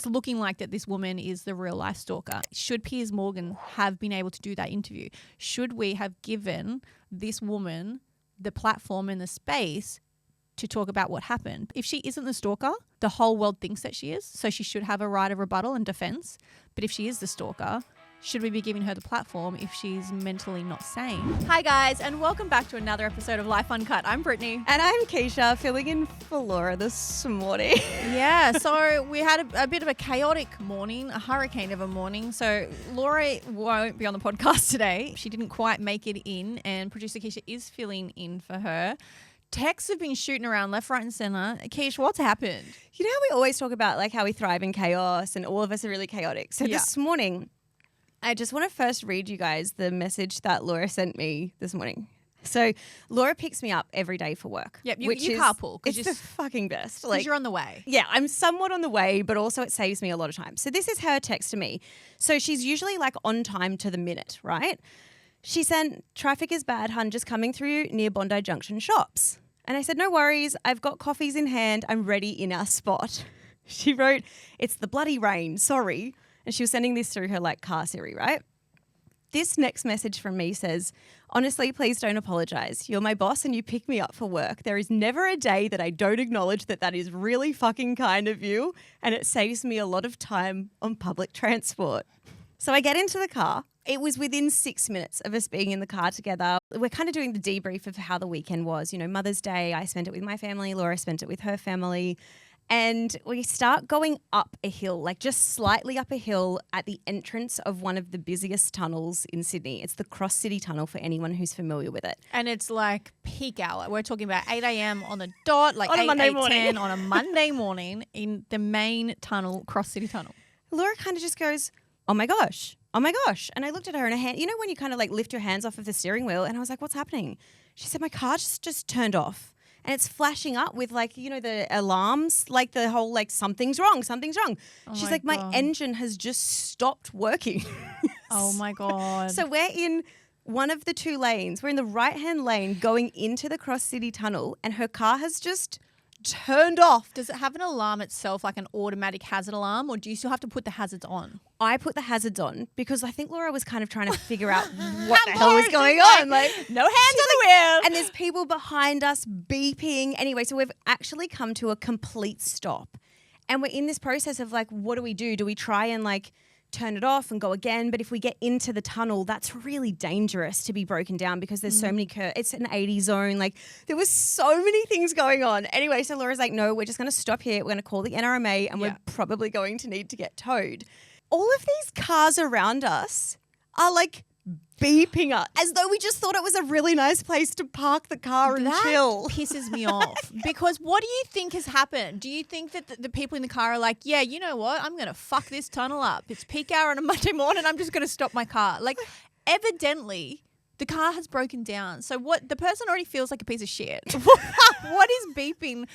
it's looking like that this woman is the real life stalker. Should Piers Morgan have been able to do that interview? Should we have given this woman the platform and the space to talk about what happened? If she isn't the stalker, the whole world thinks that she is, so she should have a right of rebuttal and defense. But if she is the stalker, should we be giving her the platform if she's mentally not sane? Hi guys, and welcome back to another episode of Life Uncut. I'm Brittany. And I'm Keeshia, filling in for Laura this morning. Yeah, so we had a bit of a chaotic morning, a hurricane of a morning. So Laura won't be on the podcast today. She didn't quite make it in, and producer Keeshia is filling in for her. Texts have been shooting around left, right and centre. Keish, what's happened? You know how we always talk about like how we thrive in chaos and all of us are really chaotic. So this morning, I just want to first read you guys the message that Laura sent me this morning. So Laura picks me up every day for work. Yep, you carpool. It's the fucking best. Because you're on the way. Yeah, I'm somewhat on the way, but also it saves me a lot of time. So this is her text to me. So she's usually like on time to the minute, right? She sent, "Traffic is bad, hun, just coming through near Bondi Junction shops." And I said, "No worries, I've got coffees in hand, I'm ready in our spot." She wrote, "It's the bloody rain, sorry." And she was sending this through her like car Siri, right? This next message from me says, "Honestly, please don't apologize. You're my boss and you pick me up for work. There is never a day that I don't acknowledge that is really fucking kind of you, and it saves me a lot of time on public transport." So I get into the car. It was within 6 minutes of us being in the car together. We're kind of doing the debrief of how the weekend was. You know, Mother's Day, I spent it with my family. Laura spent it with her family. And we start going up a hill, like just slightly up a hill at the entrance of one of the busiest tunnels in Sydney. It's the Cross City Tunnel for anyone who's familiar with it. And it's like peak hour. We're talking about 8 a.m. on the dot, like on 8, a Monday 8, morning. 10 on a Monday morning in the main tunnel, Cross City Tunnel. Laura kind of just goes, "Oh my gosh. Oh my gosh." And I looked at her and her hand, you know when you kind of like lift your hands off of the steering wheel, and I was like, "What's happening?" She said, "My car just turned off. And it's flashing up with like, you know, the alarms, like the whole like something's wrong. Oh She's like, my engine has just stopped working." Oh my God. So we're in one of the two lanes. We're in the right-hand lane going into the Cross City Tunnel, and her car has just turned off. Does it have an alarm itself, like an automatic hazard alarm, or do you still have to put the hazards on? I put the hazards on because I think Laura was kind of trying to figure out what the hell was going on. Like, no hands on the wheel. And there's people behind us beeping. Anyway, so we've actually come to a complete stop. And we're in this process of like, what do? Do we try and like turn it off and go again? But if we get into the tunnel, that's really dangerous to be broken down because there's so many it's an 80 zone. Like there was so many things going on. Anyway, so Laura's like, "No, we're just going to stop here. We're going to call the NRMA and we're probably going to need to get towed." All of these cars around us are like beeping us as though we just thought it was a really nice place to park the car and chill. Pisses me off because what do you think has happened? Do you think that the people in the car are like, "Yeah, you know what? I'm going to fuck this tunnel up. It's peak hour on a Monday morning. I'm just going to stop my car." Like evidently the car has broken down. So what? The person already feels like a piece of shit. What is beeping,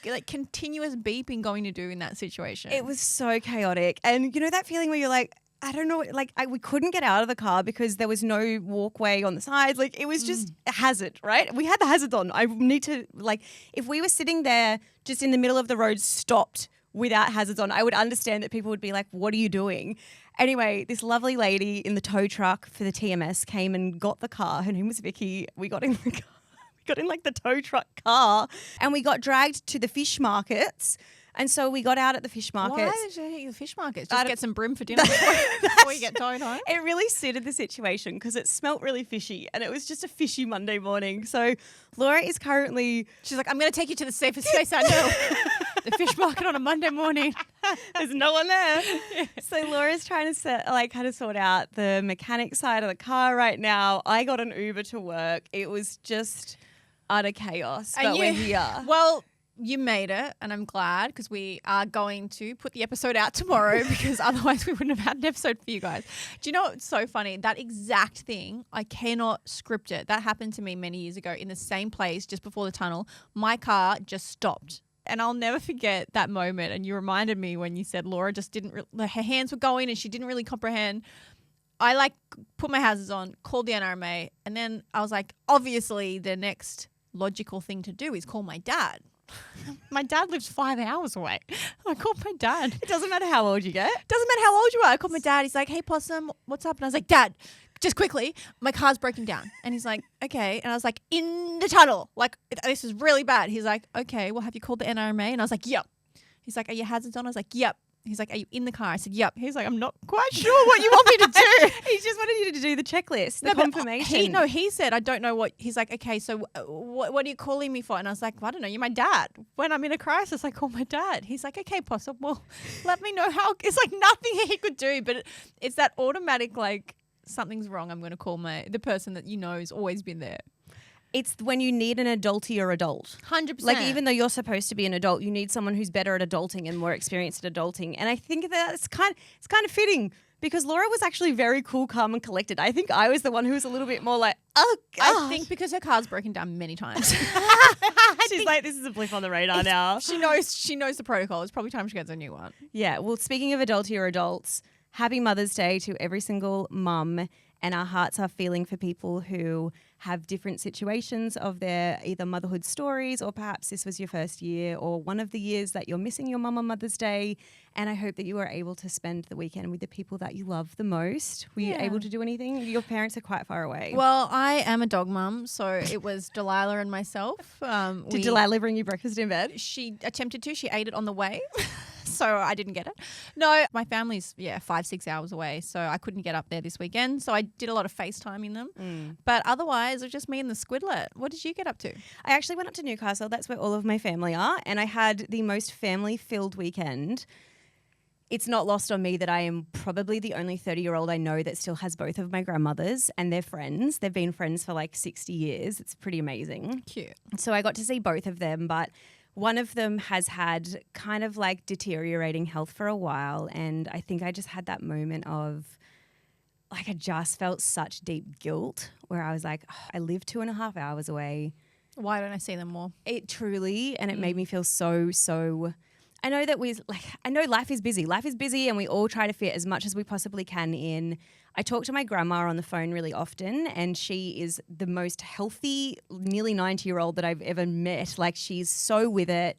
like continuous beeping going to do in that situation? It was so chaotic. And you know that feeling where you're like, I don't know, like we couldn't get out of the car because there was no walkway on the sides. Like it was just a hazard, right? We had the hazards on. I need to like, if we were sitting there just in the middle of the road stopped without hazards on, I would understand that people would be like, "What are you doing?" Anyway, this lovely lady in the tow truck for the TMS came and got the car. Her name was Vicky. We got in the car. We got in like the tow truck car and we got dragged to the fish markets. And so we got out at the fish markets. Why did you hit the fish markets? Just get some brim for dinner before you get towed home? It really suited the situation because it smelt really fishy and it was just a fishy Monday morning. So Laura is currently... She's like, "I'm going to take you to the safest place I know. The fish market on a Monday morning." There's no one there. So Laura's trying to kind of sort out the mechanic side of the car right now. I got an Uber to work. It was just utter chaos, but we're here. Well, you made it, and I'm glad because we are going to put the episode out tomorrow because otherwise we wouldn't have had an episode for you guys. Do you know what's so funny? That exact thing, I cannot script it. That happened to me many years ago in the same place just before the tunnel. My car just stopped. And I'll never forget that moment. And you reminded me when you said Laura just didn't, her hands were going and she didn't really comprehend. I like put my hazards on, called the NRMA, and then I was like, obviously the next logical thing to do is call my dad. My dad lives 5 hours away. I called my dad. It doesn't matter how old you get. Doesn't matter how old you are. I called my dad. He's like, hey, Possum, what's up? And I was like, Dad, just quickly, my car's broken down. And he's like, okay. And I was like, in the tunnel. Like, this is really bad. He's like, okay, well, have you called the NRMA? And I was like, yep. He's like, are your hazards on? I was like, yep. He's like, are you in the car? I said, yep. He's like, I'm not quite sure what you want me to do. He just wanted you to do the checklist, the confirmation. He said, I don't know what. He's like, okay, so what are you calling me for? And I was like, well, I don't know. You're my dad. When I'm in a crisis, I call my dad. He's like, okay, Possum, well, let me know how. It's like nothing he could do, but it's that automatic, like, something's wrong. I'm going to call the person that has always been there. It's when you need an adultier adult. 100%. Like, even though you're supposed to be an adult, you need someone who's better at adulting and more experienced at adulting. And I think that it's kind of fitting because Laura was actually very cool, calm, and collected. I think I was the one who was a little bit more like, oh, God. I think because her car's broken down many times. She's like, this is a blip on the radar now. She knows the protocol. It's probably time she gets a new one. Yeah. Well, speaking of adultier adults, happy Mother's Day to every single mum. And our hearts are feeling for people who have different situations of their either motherhood stories, or perhaps this was your first year or one of the years that you're missing your mum on Mother's Day. And I hope that you are able to spend the weekend with the people that you love the most. Were you able to do anything? Your parents are quite far away. Well, I am a dog mum, so it was Delilah and myself. Did Delilah bring you breakfast in bed? She attempted to. She ate it on the way. So I didn't get it. No, my family's 5-6 hours away, so I couldn't get up there this weekend. So I did a lot of FaceTiming them. But otherwise, it was just me and the squidlet. What did you get up to? I actually went up to Newcastle. That's where all of my family are. And I had the most family-filled weekend. It's not lost on me that I am probably the only 30-year-old I know that still has both of my grandmothers and they're friends. They've been friends for like 60 years. It's pretty amazing. Cute. So I got to see both of them, but one of them has had kind of like deteriorating health for a while. And I think I just had that moment of like, I just felt such deep guilt where I was like, oh, I live 2.5 hours away. Why don't I see them more? It truly, and it made me feel so, I know that I know life is busy. Life is busy and we all try to fit as much as we possibly can in. I talk to my grandma on the phone really often and she is the most healthy, nearly 90-year-old that I've ever met. Like, she's so with it,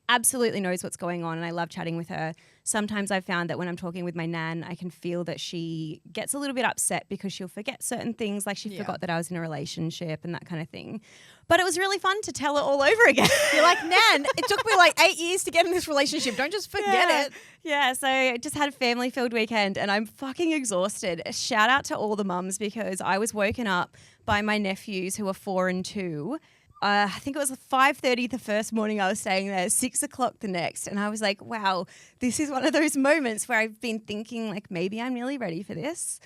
absolutely knows what's going on, and I love chatting with her. Sometimes I've found that when I'm talking with my nan, I can feel that she gets a little bit upset because she'll forget certain things, like she forgot that I was in a relationship and that kind of thing. But it was really fun to tell it all over again. You're like, Nan, it took me like 8 years to get in this relationship. Don't just forget it. Yeah, so I just had a family-filled weekend and I'm fucking exhausted. Shout out to all the mums because I was woken up by my nephews who are 4 and 2. I think it was 5:30 the first morning I was staying there, 6 o'clock the next. And I was like, wow, this is one of those moments where I've been thinking like, maybe I'm really ready for this.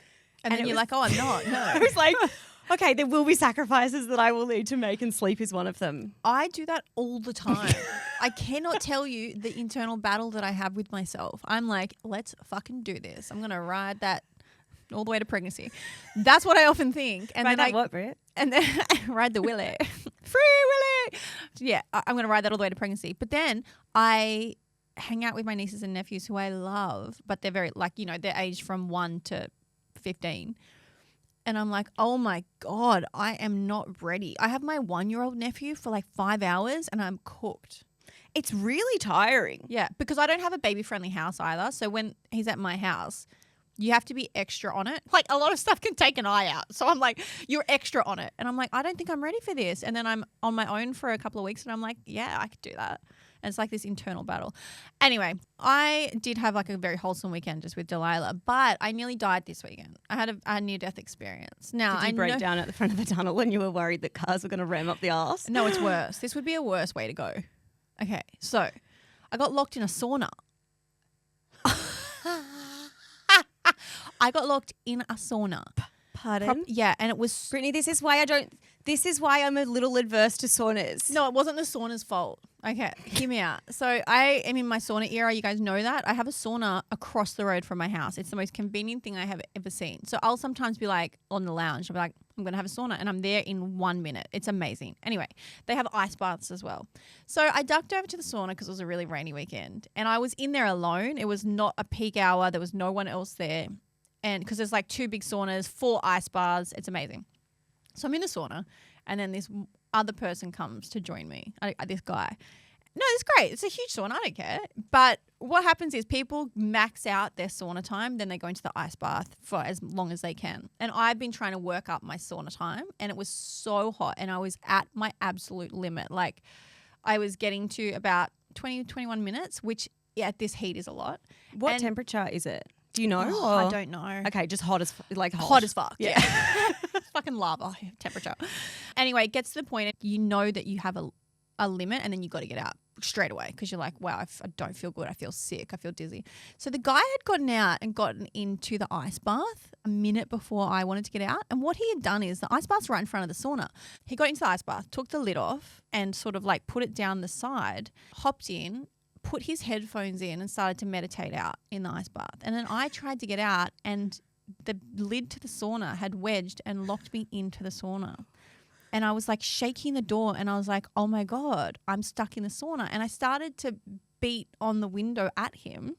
And then you're like, oh, I'm not. No. I was like, okay, there will be sacrifices that I will need to make and sleep is one of them. I do that all the time. I cannot tell you the internal battle that I have with myself. I'm like, let's fucking do this. I'm going to ride that all the way to pregnancy. That's what I often think. And ride then that what, Britt? And then ride the Willie. Free Willie. Yeah, I'm going to ride that all the way to pregnancy. But then I hang out with my nieces and nephews who I love, but they're very, like, they're aged from 1 to 15. And I'm like, oh my God, I am not ready. I have my 1-year-old nephew for like 5 hours and I'm cooked. It's really tiring. Yeah, because I don't have a baby-friendly house either. So when he's at my house, you have to be extra on it. Like, a lot of stuff can take an eye out. So I'm like, you're extra on it. And I'm like, I don't think I'm ready for this. And then I'm on my own for a couple of weeks and I'm like, yeah, I could do that. And it's like this internal battle. Anyway, I did have like a very wholesome weekend just with Delilah, but I nearly died this weekend. I had a near-death experience. Now, Did you break down at the front of the tunnel when you were worried that cars were going to ram up the arse? No, it's worse. This would be a worse way to go. Okay, so I got locked in a sauna. I got locked in a sauna. Pardon? Yeah, and it was... Brittany, this is why I'm a little adverse to saunas. No, it wasn't the sauna's fault. Okay, hear me out. So I am in my sauna era. You guys know that. I have a sauna across the road from my house. It's the most convenient thing I have ever seen. So I'll sometimes be like on the lounge. I'll be like, I'm going to have a sauna. And I'm there in 1 minute. It's amazing. Anyway, they have ice baths as well. So I ducked over to the sauna because it was a really rainy weekend. And I was in there alone. It was not a peak hour. There was no one else there. And because there's like 2 big saunas, 4 ice baths. It's amazing. So I'm in the sauna. And then this other person comes to join me, this guy. No, it's great. It's a huge sauna. I don't care. But what happens is people max out their sauna time, then they go into the ice bath for as long as they can. And I've been trying to work up my sauna time, and it was so hot, and I was at my absolute limit. Like I was getting to about 20, 21 minutes, which at this heat is a lot. What temperature is it? Do you know? I don't know. Okay, just hot as hot as fuck. Yeah. Fucking lava temperature. Anyway, it gets to the point you know that you have a limit, and then you got to get out straight away because you're like, wow, I don't feel good. I feel sick. I feel dizzy. So the guy had gotten out and gotten into the ice bath a minute before I wanted to get out. And what he had done is the ice bath's right in front of the sauna. He got into the ice bath, took the lid off and sort of like put it down the side, hopped in, put his headphones in and started to meditate out in the ice bath. And then I tried to get out, and the lid to the sauna had wedged and locked me into the sauna. And I was like shaking the door, and I was like, oh my God, I'm stuck in the sauna. And I started to beat on the window at him,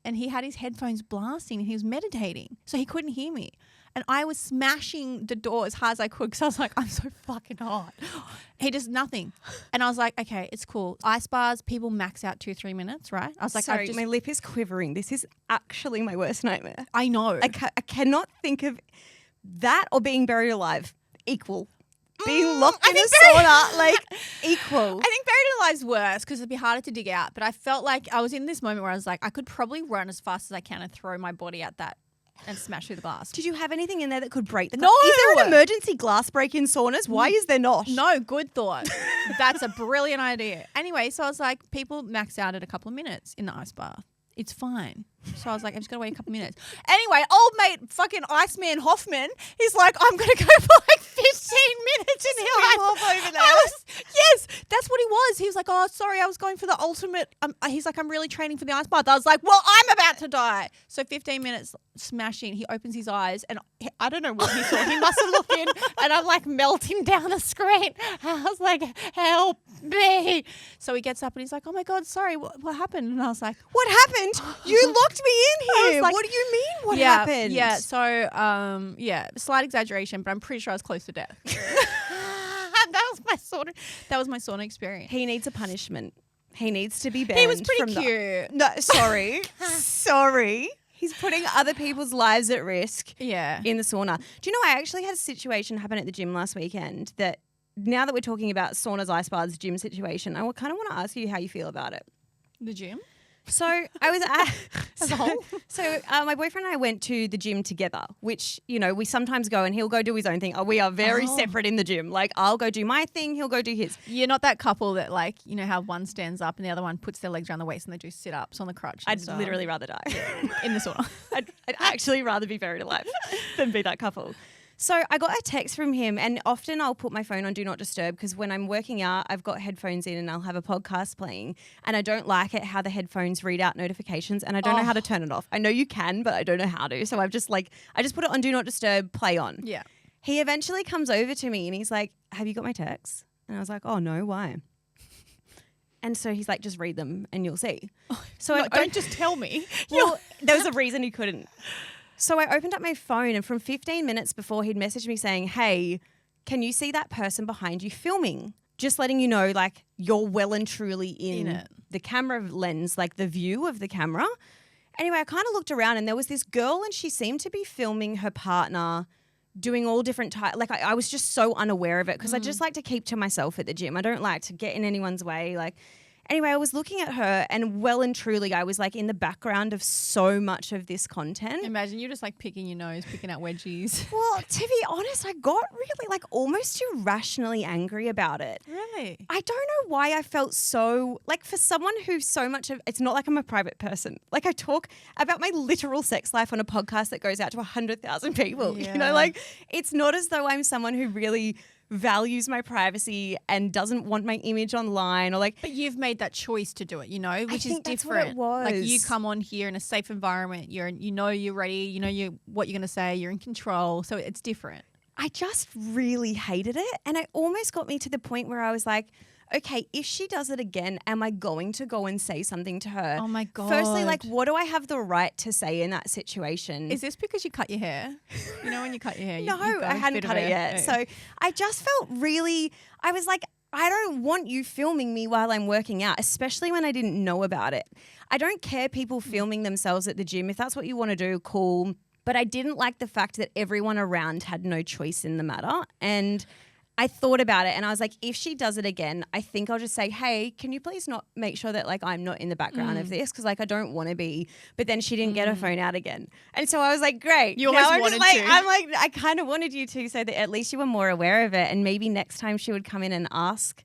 and he had his headphones blasting and he was meditating. So he couldn't hear me. And I was smashing the door as hard as I could because I was like, I'm so fucking hot. He does nothing. And I was like, okay, it's cool. Ice bars, people max out 2-3 minutes, right? I was like, sorry, my lip is quivering. This is actually my worst nightmare. I know. I cannot think of that or being buried alive equal. Being locked in a sauna, like equal. I think buried alive's worse because it'd be harder to dig out. But I felt like I was in this moment where I was like, I could probably run as fast as I can and throw my body at that and smash through the glass. Did you have anything in there that could break the glass? No. Is there an emergency glass break in saunas? Why is there not? No, good thought. That's a brilliant idea. Anyway, so I was like, people max out at a couple of minutes in the ice bath. It's fine. So I was like, I'm just going to wait a couple minutes. Anyway, old mate fucking Iceman Hoffman, he's like, I'm going to go for like 15 minutes in the ice. Over there. Yes, that's what he was. He was like, oh, sorry, I was going for the ultimate. He's like, I'm really training for the ice bath. I was like, well, I'm about to die. So 15 minutes smashing. He opens his eyes, and I don't know what he saw. He must have looked in, and I'm like melting down the screen. I was like, help me. So he gets up, and he's like, oh my God, sorry, what happened? And I was like, what happened? You locked me in here. Like, what do you mean? What happened? Yeah. So, slight exaggeration, but I'm pretty sure I was close to death. That was my sauna experience. He needs a punishment. He needs to be banned. He was pretty cute. No, sorry. Sorry. He's putting other people's lives at risk in the sauna. Do you know, I actually had a situation happen at the gym last weekend that now that we're talking about saunas, ice baths, gym situation, I kind of want to ask you how you feel about it. The gym? So I was at as a whole. So my boyfriend and I went to the gym together, which, you know, we sometimes go and he'll go do his own thing. We are very separate in the gym. Like, I'll go do my thing, he'll go do his. You're not that couple that, like, you know how one stands up and the other one puts their legs around the waist and they do sit-ups on the crutch. I'd literally rather die in the sauna. I'd actually rather be buried alive than be that couple. So I got a text from him, and often I'll put my phone on Do Not Disturb because when I'm working out, I've got headphones in and I'll have a podcast playing, and I don't like it how the headphones read out notifications, and I don't know how to turn it off. I know you can, but I don't know how to. So I just put it on Do Not Disturb, play on. Yeah. He eventually comes over to me and he's like, have you got my texts? And I was like, oh no, why? And so he's like, just read them and you'll see. So no, don't just tell me. Well, there was a reason he couldn't. So I opened up my phone, and from 15 minutes before, he'd messaged me saying, hey, can you see that person behind you filming? Just letting you know, like, you're well and truly in the camera lens, like the view of the camera. Anyway, I kind of looked around, and there was this girl, and she seemed to be filming her partner doing all different types. Like, I was just so unaware of it because I just like to keep to myself at the gym. I don't like to get in anyone's way. Anyway, I was looking at her, and well and truly I was like in the background of so much of this content. Imagine you're just like picking your nose, picking out wedgies. Well, to be honest, I got really like almost irrationally angry about it. Really? I don't know why I felt so, like, for someone who's so much of, it's not like I'm a private person. Like, I talk about my literal sex life on a podcast that goes out to 100,000 people. Yeah. You know, like, it's not as though I'm someone who really values my privacy and doesn't want my image online, or like. But you've made that choice to do it, you know, which is different. That's what it was. Like, you come on here in a safe environment. You're ready. You know what you're going to say. You're in control. So it's different. I just really hated it, and it almost got me to the point where I was like, okay, if she does it again, am I going to go and say something to her? Oh my God. Firstly, like, what do I have the right to say in that situation? Is this because you cut your hair? You know when you cut your hair? No, I hadn't cut it yet. So I just felt really, I was like, I don't want you filming me while I'm working out, especially when I didn't know about it. I don't care people filming themselves at the gym. If that's what you want to do, cool. But I didn't like the fact that everyone around had no choice in the matter. And I thought about it and I was like, if she does it again, I think I'll just say, hey, can you please not make sure that like I'm not in the background of this? Because like I don't want to be. But then she didn't get her phone out again. And so I was like, great. You always wanted to. I'm like, I kind of wanted you to so that at least you were more aware of it. And maybe next time she would come in and ask.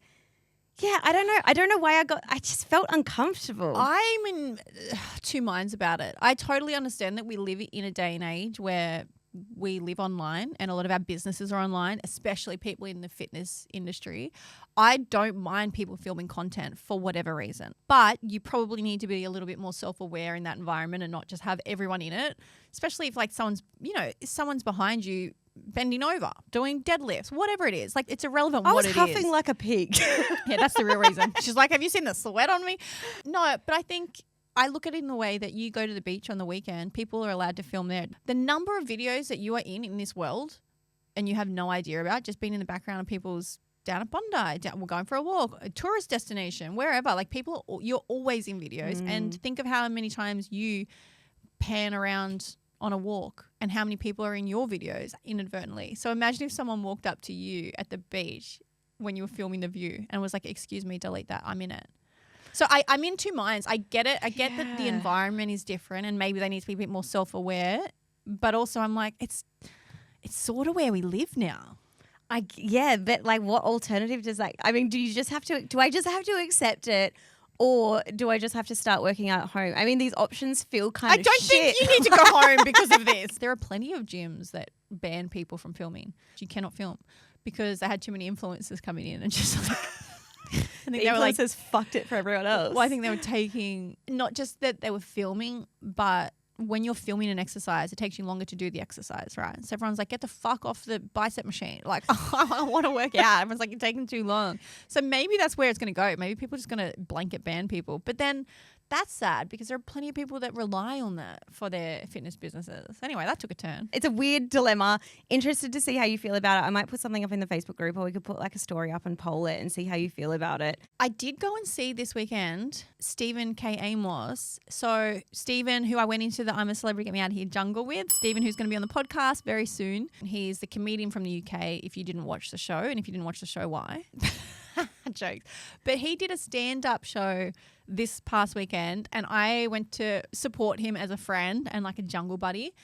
Yeah, I don't know. I don't know why I just felt uncomfortable. I'm in two minds about it. I totally understand that we live in a day and age where we live online and a lot of our businesses are online, especially people in the fitness industry. I don't mind people filming content for whatever reason, but you probably need to be a little bit more self-aware in that environment and not just have everyone in it, especially if like someone's behind you bending over, doing deadlifts, whatever it is. Like it's irrelevant what it is. I was huffing like a pig. Yeah, that's the real reason. She's like, have you seen the sweat on me? No, but I think I look at it in the way that you go to the beach on the weekend, people are allowed to film there. The number of videos that you are in this world and you have no idea about, just being in the background of people's down at Bondi, we're going for a walk, a tourist destination, wherever. Like people, you're always in videos. And think of how many times you pan around on a walk and how many people are in your videos inadvertently. So imagine if someone walked up to you at the beach when you were filming the view and was like, excuse me, delete that, I'm in it. So I'm in two minds. I get it. I get that the environment is different and maybe they need to be a bit more self-aware. But also I'm like, it's sort of where we live now. But like what alternative does that, I mean, do I just have to accept it? Or do I just have to start working out at home? I mean, these options feel kind of shit. I don't think you need to go home because of this. There are plenty of gyms that ban people from filming. You cannot film because they had too many influencers coming in and just like... I think the influencers fucked it for everyone else. Well, I think they were taking, not just that they were filming, but when you're filming an exercise, it takes you longer to do the exercise, right? So everyone's like, get the fuck off the bicep machine. Like, I want to work out. Everyone's like, you're taking too long. So maybe that's where it's going to go. Maybe people are just going to blanket ban people. But then that's sad because there are plenty of people that rely on that for their fitness businesses. Anyway, that took a turn. It's a weird dilemma. Interested to see how you feel about it. I might put something up in the Facebook group or we could put like a story up and poll it and see how you feel about it. I did go and see this weekend Stephen K. Amos. So Stephen, who I went into the I'm a Celebrity Get Me Out of Here jungle with, Stephen, who's going to be on the podcast very soon. He's the comedian from the UK if you didn't watch the show. And if you didn't watch the show, why? Jokes. But he did a stand-up show this past weekend and I went to support him as a friend and like a jungle buddy.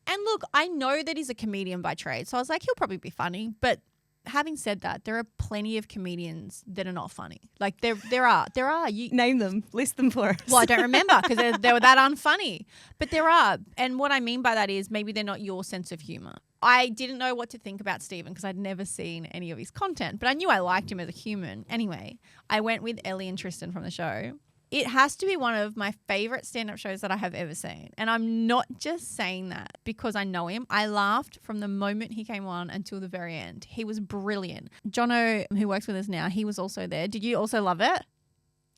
And look, I know that he's a comedian by trade. So I was like, he'll probably be funny. But having said that, there are plenty of comedians that are not funny. Like there are. You name them, list them for us. Well, I don't remember because they were that unfunny. But there are. And what I mean by that is maybe they're not your sense of humor. I didn't know what to think about Stephen because I'd never seen any of his content, but I knew I liked him as a human. Anyway, I went with Ellie and Tristan from the show. It has to be one of my favorite stand-up shows that I have ever seen. And I'm not just saying that because I know him. I laughed from the moment he came on until the very end. He was brilliant. Jono, who works with us now, he was also there. Did you also love it?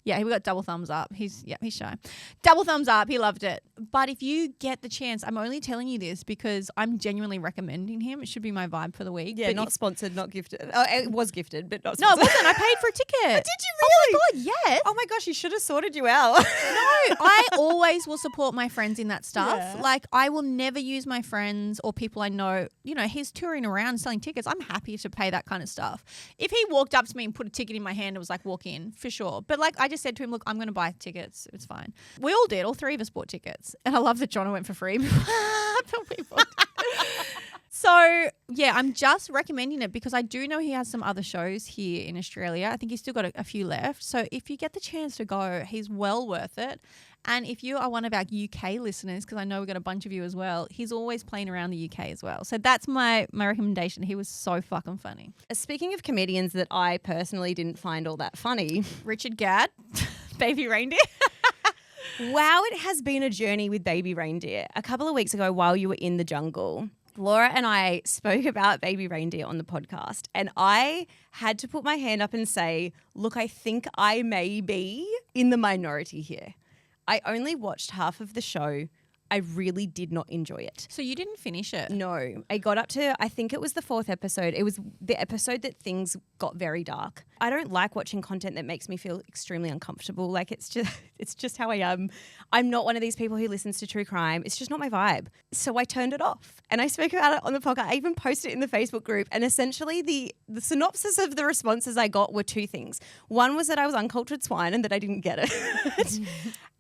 Yeah, he got double thumbs up. He's shy. Double thumbs up. He loved it. But if you get the chance, I'm only telling you this because I'm genuinely recommending him. It should be my vibe for the week. Yeah, but not sponsored, not gifted. Oh, it was gifted, but not sponsored. sponsored. No, it wasn't. I paid for a ticket. Oh, did you really? Oh my God, yes. Oh my gosh, you should have sorted you out. No, I always will support my friends in that stuff. Yeah. Like I will never use my friends or people I know. You know, he's touring around selling tickets. I'm happy to pay that kind of stuff. If he walked up to me and put a ticket in my hand, it was like walk in for sure. But like I just said to him, look, I'm going to buy tickets. It's fine. We all did. All three of us bought tickets. And I love that Jono went for free. So, yeah, I'm just recommending it because I do know he has some other shows here in Australia. I think he's still got a few left. So if you get the chance to go, he's well worth it. And if you are one of our UK listeners, because I know we've got a bunch of you as well, he's always playing around the UK as well. So that's my recommendation. He was so fucking funny. Speaking of comedians that I personally didn't find all that funny. Richard Gadd, Baby Reindeer. Wow, it has been a journey with Baby Reindeer. A couple of weeks ago while you were in the jungle, Laura and I spoke about Baby Reindeer on the podcast and I had to put my hand up and say, look, I think I may be in the minority here. I only watched half of the show. I really did not enjoy it. So you didn't finish it? No. I got up to, I think it was the 4th episode. It was the episode that things got very dark. I don't like watching content that makes me feel extremely uncomfortable. Like it's just how I am. I'm not one of these people who listens to true crime. It's just not my vibe. So I turned it off and I spoke about it on the podcast. I even posted it in the Facebook group, and essentially the synopsis of the responses I got were two things. One was that I was uncultured swine and that I didn't get it.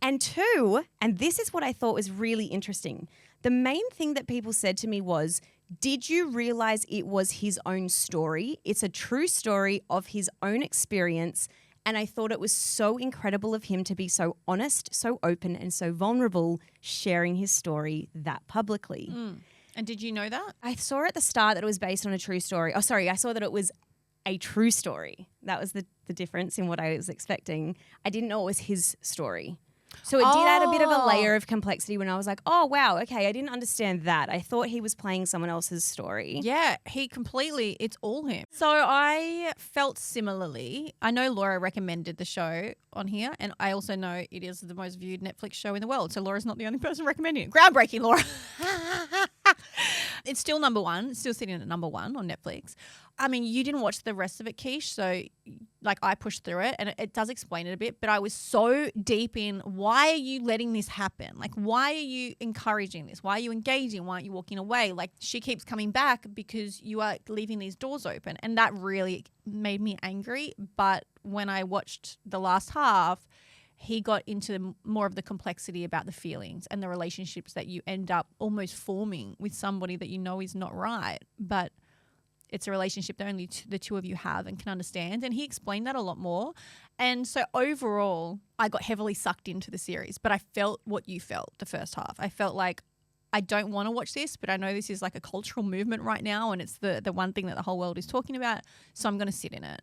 And two, and this is what I thought was really interesting. The main thing that people said to me was, did you realize it was his own story? It's a true story of his own experience. And I thought it was so incredible of him to be so honest, so open, and so vulnerable, sharing his story that publicly. And did you know that? I saw at the start that it was based on a true story. Oh, sorry. I saw that it was a true story. That was the difference in what I was expecting. I didn't know it was his story. So it did add a bit of a layer of complexity when I was like, oh, wow, okay, I didn't understand that. I thought he was playing someone else's story. Yeah, it's all him. So I felt similarly. I know Laura recommended the show on here, and I also know it is the most viewed Netflix show in the world. So Laura's not the only person recommending it. Groundbreaking, Laura. It's still number one. It's still sitting at number one on Netflix. I mean, you didn't watch the rest of it, Keish, so like I pushed through it and it does explain it a bit, but I was so deep in, why are you letting this happen? Like, why are you encouraging this? Why are you engaging? Why aren't you walking away? Like, she keeps coming back because you are leaving these doors open, and that really made me angry. But when I watched the last half, he got into more of the complexity about the feelings and the relationships that you end up almost forming with somebody that you know is not right, but it's a relationship that only the two of you have and can understand. And he explained that a lot more. And so overall, I got heavily sucked into the series, but I felt what you felt the first half. I felt like, I don't want to watch this, but I know this is like a cultural movement right now, and it's the one thing that the whole world is talking about, so I'm going to sit in it.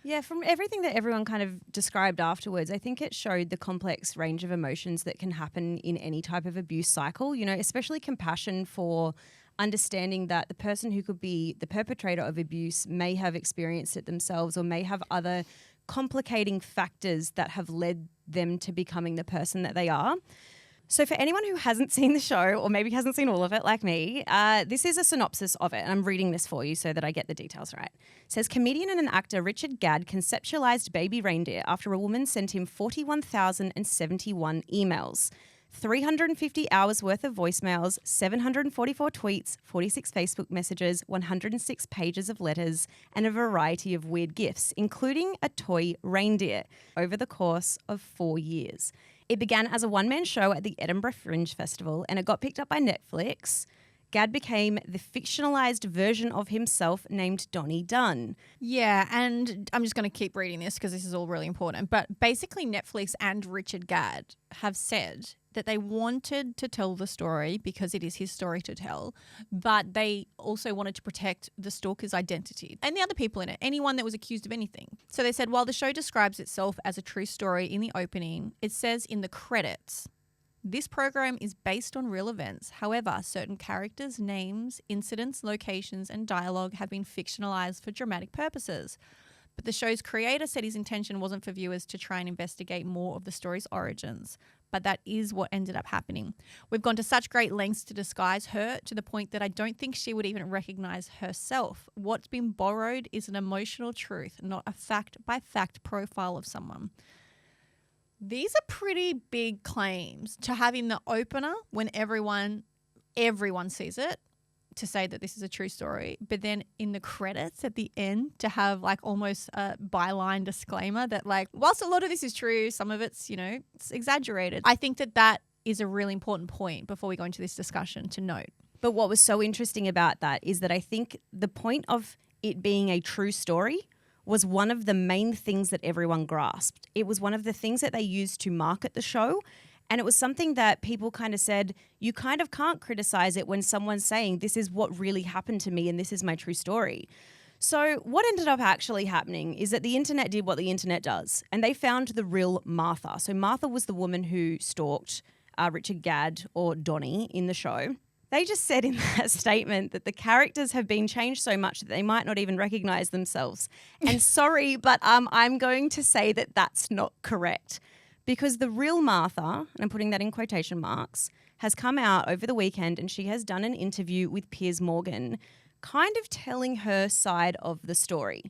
Yeah, from everything that everyone kind of described afterwards, I think it showed the complex range of emotions that can happen in any type of abuse cycle, you know, especially compassion for understanding that the person who could be the perpetrator of abuse may have experienced it themselves or may have other complicating factors that have led them to becoming the person that they are. So for anyone who hasn't seen the show or maybe hasn't seen all of it like me, this is a synopsis of it. And I'm reading this for you so that I get the details right. It says, comedian and actor Richard Gadd conceptualized Baby Reindeer after a woman sent him 41,071 emails, 350 hours worth of voicemails, 744 tweets, 46 Facebook messages, 106 pages of letters, and a variety of weird gifts, including a toy reindeer, over the course of 4 years. It began as a one-man show at the Edinburgh Fringe Festival, and it got picked up by Netflix. Gadd became the fictionalized version of himself named Donnie Dunn. Yeah, and I'm just going to keep reading this because this is all really important. But basically Netflix and Richard Gadd have said that they wanted to tell the story because it is his story to tell, but they also wanted to protect the stalker's identity and the other people in it, anyone that was accused of anything. So they said, while the show describes itself as a true story in the opening, it says in the credits, this program is based on real events. However, certain characters, names, incidents, locations, and dialogue have been fictionalized for dramatic purposes. But the show's creator said his intention wasn't for viewers to try and investigate more of the story's origins. But that is what ended up happening. We've gone to such great lengths to disguise her to the point that I don't think she would even recognize herself. What's been borrowed is an emotional truth, not a fact-by-fact profile of someone. These are pretty big claims to have in the opener when everyone sees it, to say that this is a true story, but then in the credits at the end to have like almost a byline disclaimer that like, whilst a lot of this is true, some of it's, you know, it's exaggerated. I think that is a really important point before we go into this discussion to note. But what was so interesting about that is that I think the point of it being a true story was one of the main things that everyone grasped. It was one of the things that they used to market the show. And it was something that people kind of said, you kind of can't criticize it when someone's saying this is what really happened to me and this is my true story. So what ended up actually happening is that the internet did what the internet does, and they found the real Martha. So Martha was the woman who stalked Richard Gadd, or Donnie, in the show. They just said in that statement that the characters have been changed so much that they might not even recognize themselves. And sorry, but I'm going to say that that's not correct. Because the real Martha, and I'm putting that in quotation marks, has come out over the weekend and she has done an interview with Piers Morgan, kind of telling her side of the story.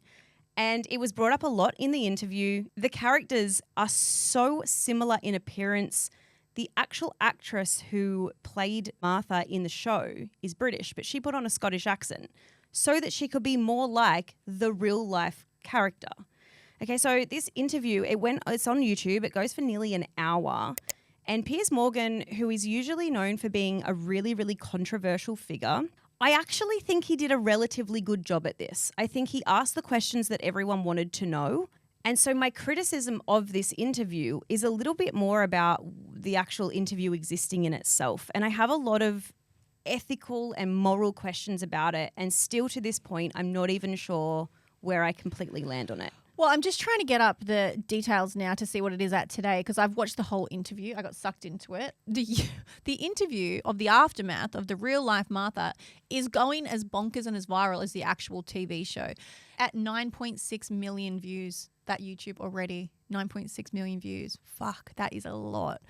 And it was brought up a lot in the interview. The characters are so similar in appearance. The actual actress who played Martha in the show is British, but she put on a Scottish accent so that she could be more like the real life character. Okay, so this interview, it's on YouTube. It goes for nearly an hour. And Piers Morgan, who is usually known for being a really, really controversial figure, I actually think he did a relatively good job at this. I think he asked the questions that everyone wanted to know. And so my criticism of this interview is a little bit more about the actual interview existing in itself. And I have a lot of ethical and moral questions about it. And still to this point, I'm not even sure where I completely land on it. Well, I'm just trying to get up the details now to see what it is at today because I've watched the whole interview. I got sucked into it. The interview of the aftermath of the real life Martha is going as bonkers and as viral as the actual TV show at 9.6 million views. That YouTube already, 9.6 million views. Fuck, that is a lot.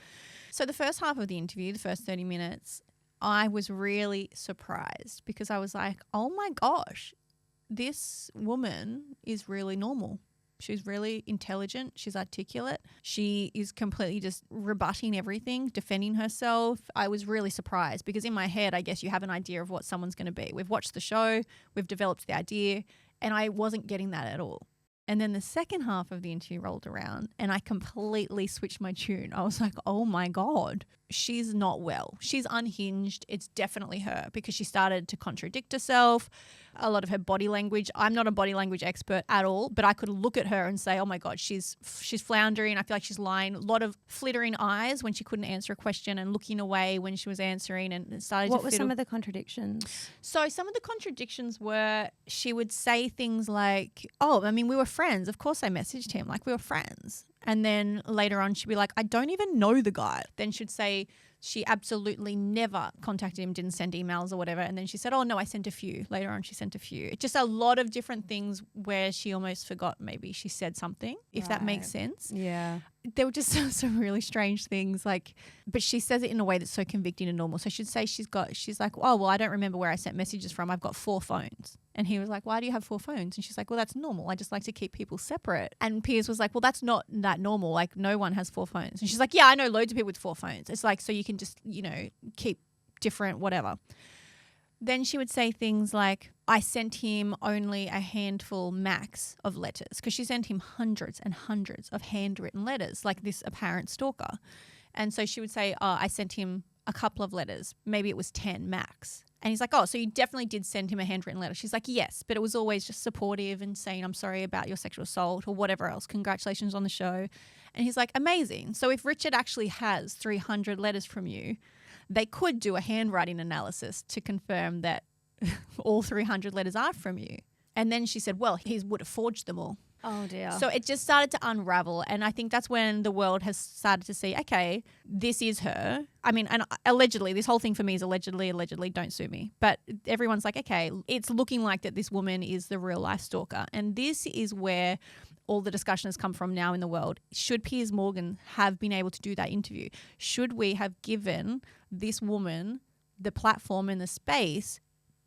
So the first half of the interview, the first 30 minutes, I was really surprised because I was like, oh my gosh, this woman is really normal. She's really intelligent. She's articulate. She is completely just rebutting everything, defending herself. I was really surprised because in my head, I guess you have an idea of what someone's going to be. We've watched the show, we've developed the idea, and I wasn't getting that at all. And then the second half of the interview rolled around and I completely switched my tune. I was like, oh my God, she's not well. She's unhinged. It's definitely her because she started to contradict herself. A lot of her body language. I'm not a body language expert at all, but I could look at her and say, oh my God, she's floundering. I feel like she's lying. A lot of flittering eyes when she couldn't answer a question and looking away when she was answering and started What to were fiddle. some of the contradictions? So some of the contradictions were she would say things like, oh, I mean, we were friends. Of course I messaged him. Like we were friends. And then later on she'd be like, I don't even know the guy. Then she'd say she absolutely never contacted him, didn't send emails or whatever. And then she said, oh, no, I sent a few. Later on she sent a few. Just a lot of different things where she almost forgot maybe she said something, if that makes sense. Yeah. There were just some really strange things but she says it in a way that's so convicting and normal. So she'd say she's like, oh, well, I don't remember where I sent messages from. I've got 4 phones. And he was like, why do you have 4 phones? And she's like, well, that's normal. I just like to keep people separate. And Piers was like, well, that's not that normal. Like no one has 4 phones. And she's like, yeah, I know loads of people with 4 phones. It's like, so you can just, keep different, whatever. Then she would say things like, I sent him only a handful max of letters because she sent him hundreds and hundreds of handwritten letters, like this apparent stalker. And so she would say, oh, I sent him a couple of letters. Maybe it was 10 max. And he's like, oh, so you definitely did send him a handwritten letter. She's like, yes, but it was always just supportive and saying, I'm sorry about your sexual assault or whatever else. Congratulations on the show. And he's like, amazing. So if Richard actually has 300 letters from you, they could do a handwriting analysis to confirm that all 300 letters are from you. And then she said, well, he would have forged them all. Oh, dear. So it just started to unravel. And I think that's when the world has started to see, okay, this is her. I mean, and allegedly, this whole thing for me is allegedly, don't sue me. But everyone's like, okay, it's looking like that this woman is the real life stalker. And this is where all the discussion has come from now in the world. Should Piers Morgan have been able to do that interview? Should we have given this woman the platform and the space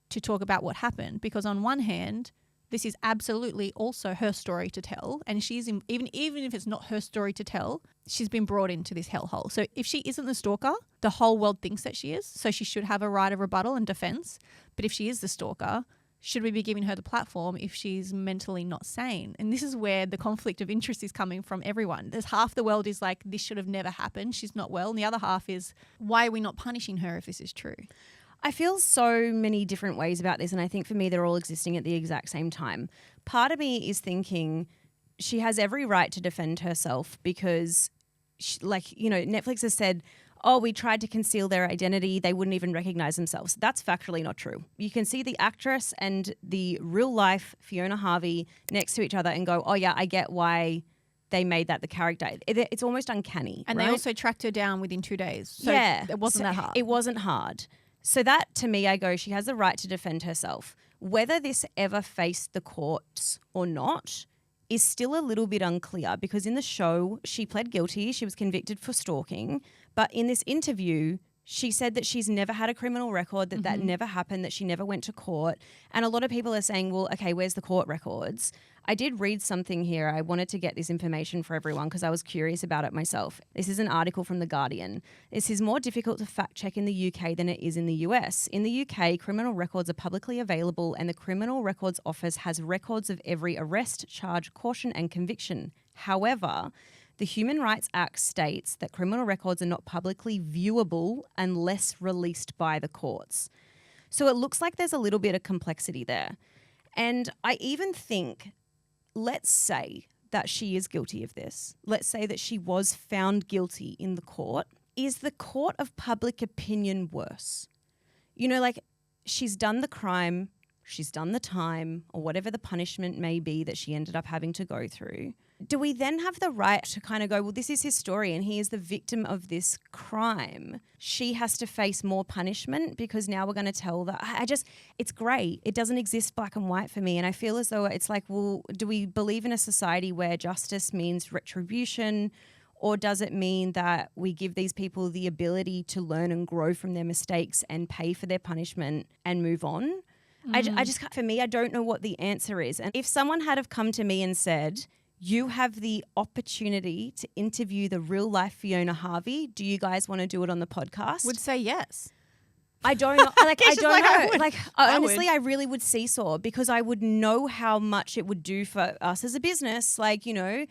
to talk about what happened? Because on one hand, this is absolutely also her story to tell. And she's even if it's not her story to tell, she's been brought into this hellhole. So if she isn't the stalker, the whole world thinks that she is. So she should have a right of rebuttal and defense. But if she is the stalker, should we be giving her the platform if she's mentally not sane? And this is where the conflict of interest is coming from everyone. There's half the world is like, this should have never happened. She's not well. And the other half is, why are we not punishing her if this is true? I feel so many different ways about this, and I think for me they're all existing at the exact same time. Part of me is thinking she has every right to defend herself because, Netflix has said, oh, we tried to conceal their identity. They wouldn't even recognize themselves. That's factually not true. You can see the actress and the real life Fiona Harvey next to each other and go, oh, yeah, I get why they made that the character. It's almost uncanny. And right? They also tracked her down within 2 days. So it wasn't that hard. It wasn't hard. So that, to me, I go, she has the right to defend herself. Whether this ever faced the courts or not is still a little bit unclear because in the show, she pled guilty. She was convicted for stalking. But in this interview, she said that she's never had a criminal record, that never happened, that she never went to court. And a lot of people are saying, well, okay, where's the court records? I did read something here. I wanted to get this information for everyone because I was curious about it myself. This is an article from The Guardian. This is more difficult to fact check in the UK than it is in the US. In the UK, criminal records are publicly available and the Criminal Records Office has records of every arrest, charge, caution and conviction. However, the Human Rights Act states that criminal records are not publicly viewable unless released by the courts. So it looks like there's a little bit of complexity there. And I even think, let's say that she is guilty of this. Let's say that she was found guilty in the court. Is the court of public opinion worse? You know, like she's done the crime, she's done the time, or whatever the punishment may be that she ended up having to go through. Do we then have the right to kind of go, well, this is his story and he is the victim of this crime. She has to face more punishment because now we're going to tell that. It's grey. It doesn't exist black and white for me. And I feel as though it's like, well, do we believe in a society where justice means retribution, or does it mean that we give these people the ability to learn and grow from their mistakes and pay for their punishment and move on? For me, I don't know what the answer is. And if someone had have come to me and said, you have the opportunity to interview the real life Fiona Harvey. Do you guys want to do it on the podcast? Would say yes. I don't know. I don't know. Honestly, I really would seesaw because I would know how much it would do for us as a business. Like, you know,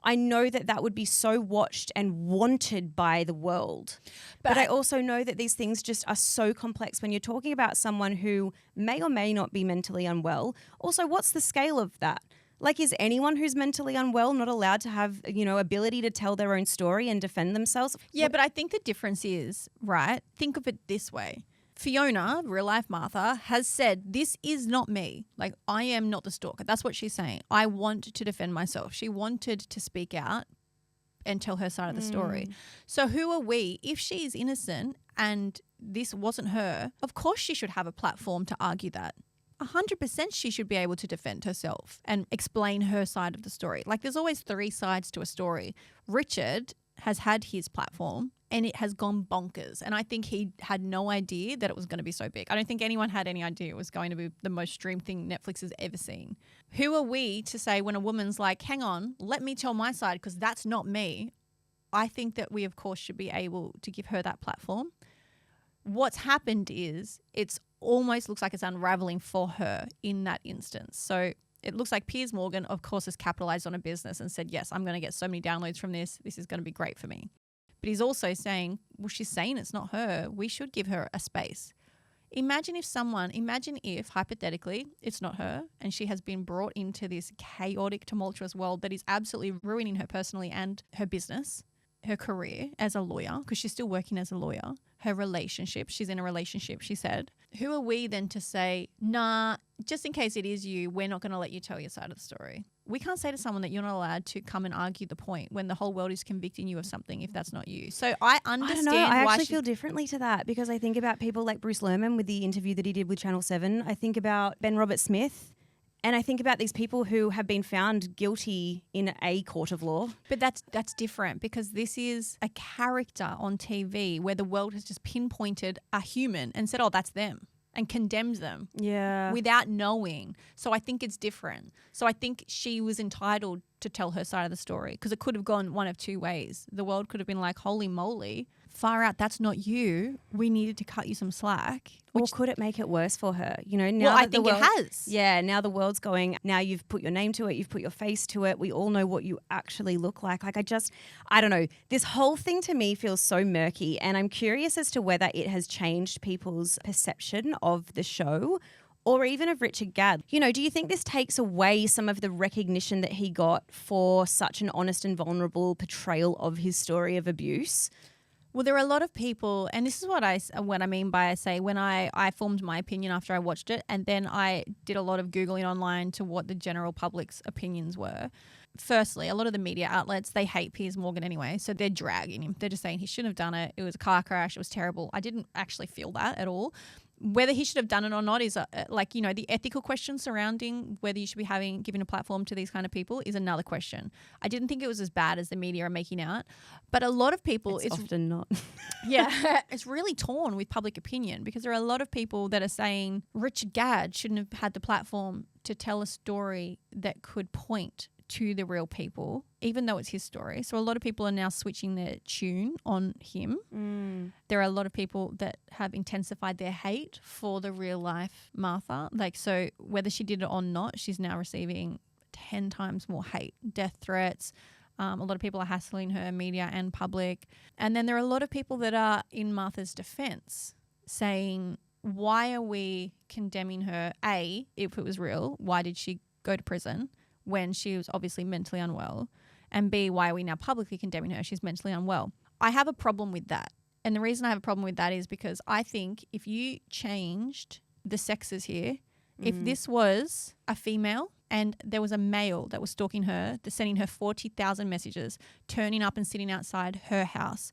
I know that would be so watched and wanted by the world. But I also know that these things just are so complex when you're talking about someone who may or may not be mentally unwell. Also, what's the scale of that? Like, is anyone who's mentally unwell not allowed to have, you know, ability to tell their own story and defend themselves? Yeah, but I think the difference is, right, think of it this way. Fiona, real life Martha, has said, this is not me. Like, I am not the stalker. That's what she's saying. I want to defend myself. She wanted to speak out and tell her side of the story. So who are we? If she's innocent and this wasn't her, of course she should have a platform to argue that. 100% she should be able to defend herself and explain her side of the story. Like, there's always three sides to a story. Richard has had his platform and it has gone bonkers. And I think he had no idea that it was going to be so big. I don't think anyone had any idea it was going to be the most streamed thing Netflix has ever seen. Who are we to say when a woman's like, hang on, let me tell my side because that's not me? I think that we, of course, should be able to give her that platform. What's happened is it's almost looks like it's unraveling for her in that instance. So it looks like Piers Morgan, of course, has capitalized on a business and said, yes, I'm going to get so many downloads from this. This is going to be great for me. But he's also saying, well, she's saying it's not her. We should give her a space. Imagine if hypothetically it's not her and she has been brought into this chaotic, tumultuous world that is absolutely ruining her personally and her business, her career as a lawyer, because she's still working as a lawyer, her relationship. She's in a relationship, she said. Who are we then to say, nah, just in case it is you, we're not going to let you tell your side of the story? We can't say to someone that you're not allowed to come and argue the point when the whole world is convicting you of something if that's not you. So I understand. I actually feel differently to that because I think about people like Bruce Lerman with the interview that he did with Channel 7. I think about Ben Roberts-Smith. And I think about these people who have been found guilty in a court of law. But that's different because this is a character on TV where the world has just pinpointed a human and said, oh, that's them, and condemns them without knowing. So I think it's different. So I think she was entitled to tell her side of the story because it could have gone one of two ways. The world could have been like, holy moly, far out, that's not you. We needed to cut you some slack. Or could it make it worse for her? You know, now I think it has. Yeah, now the world's going, now you've put your name to it, you've put your face to it. We all know what you actually look like. Like I don't know. This whole thing to me feels so murky and I'm curious as to whether it has changed people's perception of the show or even of Richard Gadd. You know, do you think this takes away some of the recognition that he got for such an honest and vulnerable portrayal of his story of abuse? Well, there are a lot of people, and this is what I mean by I say when I formed my opinion after I watched it, and then I did a lot of Googling online to what the general public's opinions were. firstly, a lot of the media outlets, they hate Piers Morgan anyway, so they're dragging him. They're just saying he shouldn't have done it. It was a car crash. It was terrible. I didn't actually feel that at all. Whether he should have done it or not is the ethical question surrounding whether you should be giving a platform to these kind of people is another question. I didn't think it was as bad as the media are making out, but a lot of people, it's often not. Yeah, it's really torn with public opinion because there are a lot of people that are saying Richard Gadd shouldn't have had the platform to tell a story that could point to the real people, even though it's his story. So a lot of people are now switching their tune on him. There are a lot of people that have intensified their hate for the real life Martha. So whether she did it or not, she's now receiving 10 times more hate, death threats. A lot of people are hassling her, media and public. And then there are a lot of people that are in Martha's defense saying, why are we condemning her? A, if it was real, why did she go to prison when she was obviously mentally unwell? And B, why are we now publicly condemning her? She's mentally unwell. I have a problem with that. And the reason I have a problem with that is because I think if you changed the sexes here, if this was a female and there was a male that was stalking her, sending her 40,000 messages, turning up and sitting outside her house,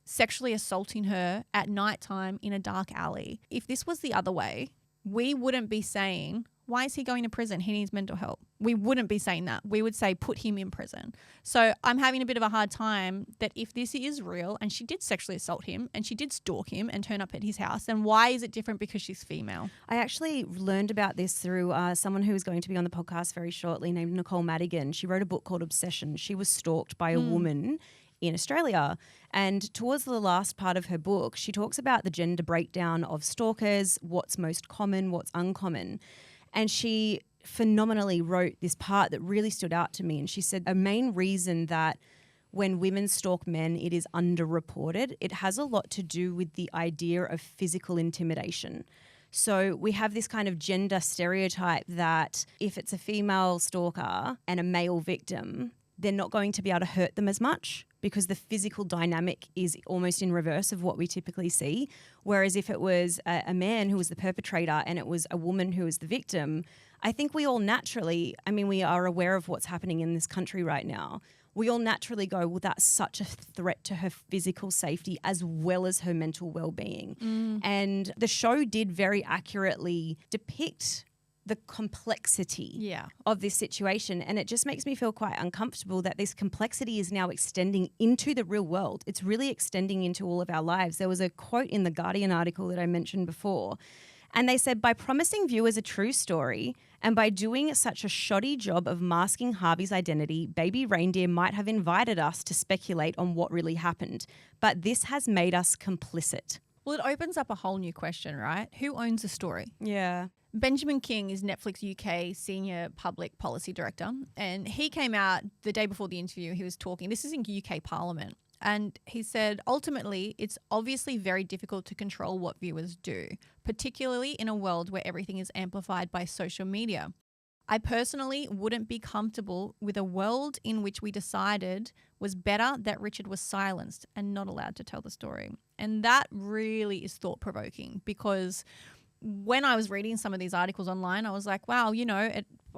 sexually assaulting her at nighttime in a dark alley, if this was the other way, we wouldn't be saying, why is he going to prison? He needs mental help. We wouldn't be saying that. We would say, put him in prison. So I'm having a bit of a hard time that if this is real and she did sexually assault him and she did stalk him and turn up at his house, then why is it different because she's female? I actually learned about this through someone who is going to be on the podcast very shortly named Nicole Madigan. She wrote a book called Obsession. She was stalked by a woman in Australia. And towards the last part of her book, she talks about the gender breakdown of stalkers, what's most common, what's uncommon. And she phenomenally wrote this part that really stood out to me. And she said a main reason that when women stalk men, it is underreported. It has a lot to do with the idea of physical intimidation. So we have this kind of gender stereotype that if it's a female stalker and a male victim, they're not going to be able to hurt them as much because the physical dynamic is almost in reverse of what we typically see. Whereas if it was a man who was the perpetrator and it was a woman who was the victim, I think we all naturally, we are aware of what's happening in this country right now. We all naturally go, well, that's such a threat to her physical safety as well as her mental well-being. And the show did very accurately depict the complexity of this situation. And it just makes me feel quite uncomfortable that this complexity is now extending into the real world. It's really extending into all of our lives. There was a quote in the Guardian article that I mentioned before, and they said, by promising viewers a true story and by doing such a shoddy job of masking Harvey's identity, Baby Reindeer might have invited us to speculate on what really happened. But this has made us complicit. Well, it opens up a whole new question, right? Who owns the story? Yeah. Benjamin King is Netflix UK Senior Public Policy Director, and he came out the day before the interview. He was talking, this is in UK Parliament, and he said, ultimately, it's obviously very difficult to control what viewers do, particularly in a world where everything is amplified by social media. I personally wouldn't be comfortable with a world in which we decided was better that Richard was silenced and not allowed to tell the story. And that really is thought-provoking because when I was reading some of these articles online, I was like, wow,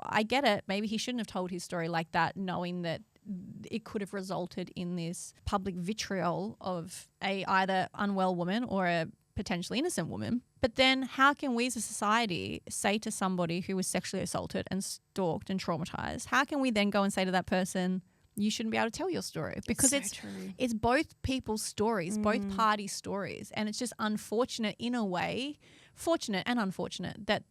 I get it. Maybe he shouldn't have told his story like that, knowing that it could have resulted in this public vitriol of a either unwell woman or a potentially innocent woman. But then how can we as a society say to somebody who was sexually assaulted and stalked and traumatized, how can we then go and say to that person, you shouldn't be able to tell your story? Because it's both people's stories, both parties' stories. And it's just unfortunate in a way, fortunate and unfortunate, that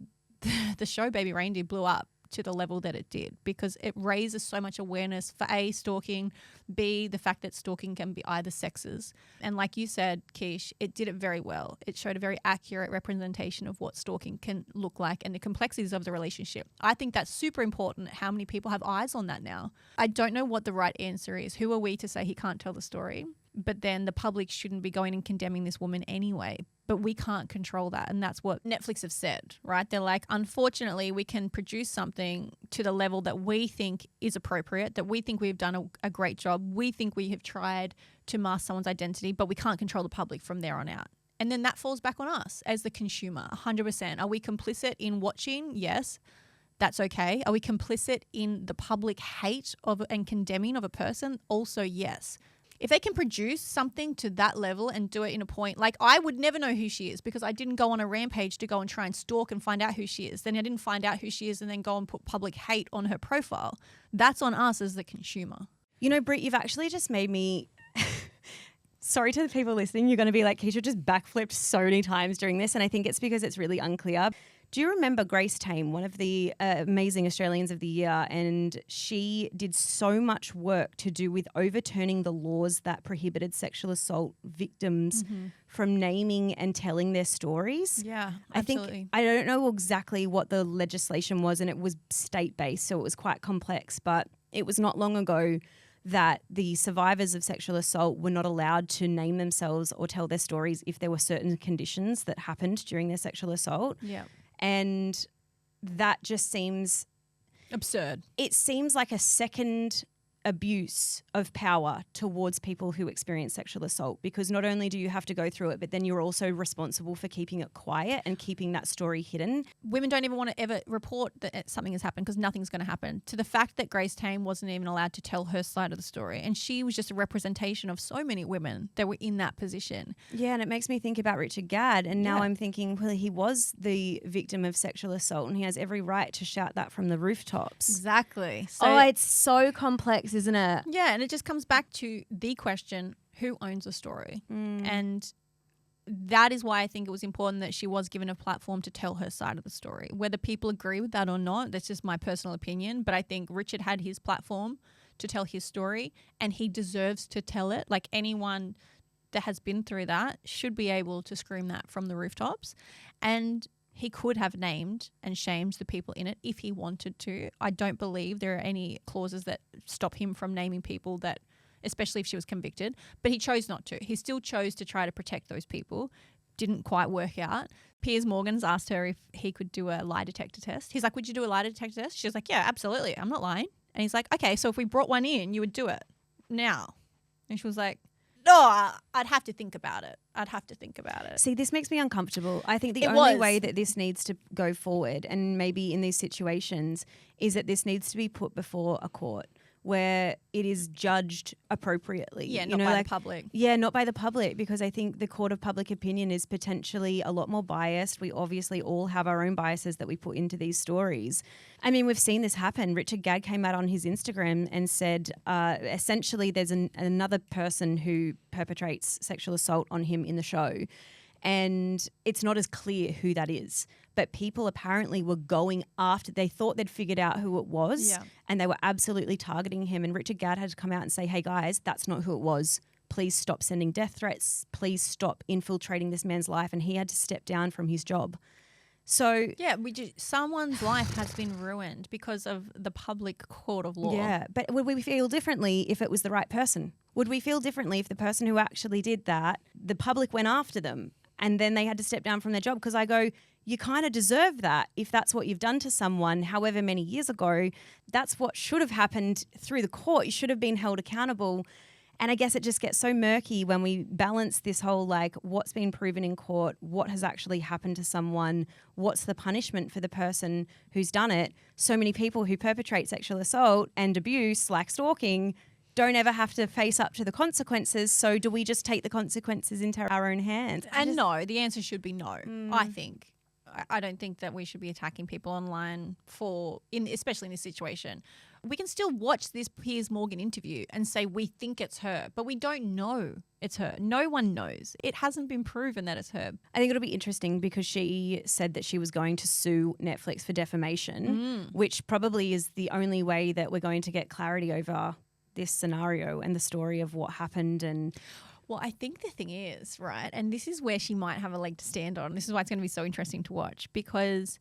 the show Baby Reindeer blew up to the level that it did, because it raises so much awareness for A, stalking, B, the fact that stalking can be either sexes. And like you said, Keish, it did it very well. It showed a very accurate representation of what stalking can look like and the complexities of the relationship. I think that's super important, how many people have eyes on that now. I don't know what the right answer is. Who are we to say he can't tell the story? But then the public shouldn't be going and condemning this woman anyway. But we can't control that. And that's what Netflix have said, right? They're like, unfortunately, we can produce something to the level that we think is appropriate, that we think we've done a great job. We think we have tried to mask someone's identity, but we can't control the public from there on out. And then that falls back on us as the consumer, 100%. Are we complicit in watching? Yes. That's okay. Are we complicit in the public hate of and condemning of a person? Also, yes. If they can produce something to that level and do it in a point, like I would never know who she is because I didn't go on a rampage to go and try and stalk and find out who she is. Then I didn't find out who she is and then go and put public hate on her profile. That's on us as the consumer. You know, Britt, you've actually just made me... Sorry to the people listening. You're going to be like, Keeshia just backflipped so many times during this. And I think it's because it's really unclear. Do you remember Grace Tame, one of the amazing Australians of the year? And she did so much work to do with overturning the laws that prohibited sexual assault victims from naming and telling their stories. Yeah, absolutely. I don't know exactly what the legislation was, and it was state-based, so it was quite complex. But it was not long ago that the survivors of sexual assault were not allowed to name themselves or tell their stories if there were certain conditions that happened during their sexual assault. Yeah. And that just seems absurd. It seems like a second abuse of power towards people who experience sexual assault, because not only do you have to go through it, but then you're also responsible for keeping it quiet and keeping that story hidden. Women don't even want to ever report that something has happened because nothing's going to happen. To the fact that Grace Tame wasn't even allowed to tell her side of the story, and she was just a representation of so many women that were in that position. Yeah, and it makes me think about Richard Gadd, and now I'm thinking, well, he was the victim of sexual assault and he has every right to shout that from the rooftops. Exactly. So it's so complex, isn't it? Yeah, and it just comes back to the question, who owns a story? And that is why I think it was important that she was given a platform to tell her side of the story. Whether people agree with that or not, that's just my personal opinion. But I think Richard had his platform to tell his story, and he deserves to tell it. Like anyone that has been through that should be able to scream that from the rooftops. And he could have named and shamed the people in it if he wanted to. I don't believe there are any clauses that stop him from naming people that, especially if she was convicted, but he chose not to. He still chose to try to protect those people. Didn't quite work out. Piers Morgan's asked her if he could do a lie detector test. He's like, would you do a lie detector test? She's like, yeah, absolutely. I'm not lying. And he's like, okay, so if we brought one in, you would do it now. And she was like, no, I'd have to think about it. See, this makes me uncomfortable. I think the only way that this needs to go forward, and maybe in these situations, is that this needs to be put before a court where it is judged appropriately. Yeah, not by the public. Yeah, not by the public, because I think the court of public opinion is potentially a lot more biased. We obviously all have our own biases that we put into these stories. I mean, we've seen this happen. Richard Gadd came out on his Instagram and said, essentially, there's another person who perpetrates sexual assault on him in the show, and it's not as clear who that is. But people apparently were going after, they thought they'd figured out who it was, and they were absolutely targeting him. And Richard Gadd had to come out and say, hey guys, that's not who it was. Please stop sending death threats. Please stop infiltrating this man's life. And he had to step down from his job. So yeah, someone's life has been ruined because of the public court of law. Yeah, but would we feel differently if it was the right person? Would we feel differently if the person who actually did that, the public went after them and then they had to step down from their job? Because I go, you kind of deserve that if that's what you've done to someone however many years ago. That's what should have happened through the court. You should have been held accountable. And I guess it just gets so murky when we balance this whole, like, what's been proven in court, what has actually happened to someone, what's the punishment for the person who's done it. So many people who perpetrate sexual assault and abuse, like stalking, don't ever have to face up to the consequences. So do we just take the consequences into our own hands? And no, the answer should be no, I think. I don't think that we should be attacking people online especially in this situation. We can still watch this Piers Morgan interview and say we think it's her, but we don't know it's her. No one knows. It hasn't been proven that it's her. I think it'll be interesting because she said that she was going to sue Netflix for defamation, which probably is the only way that we're going to get clarity over this scenario and the story of what happened. And well, I think the thing is, right, and this is where she might have a leg to stand on. This is why it's going to be so interesting to watch, because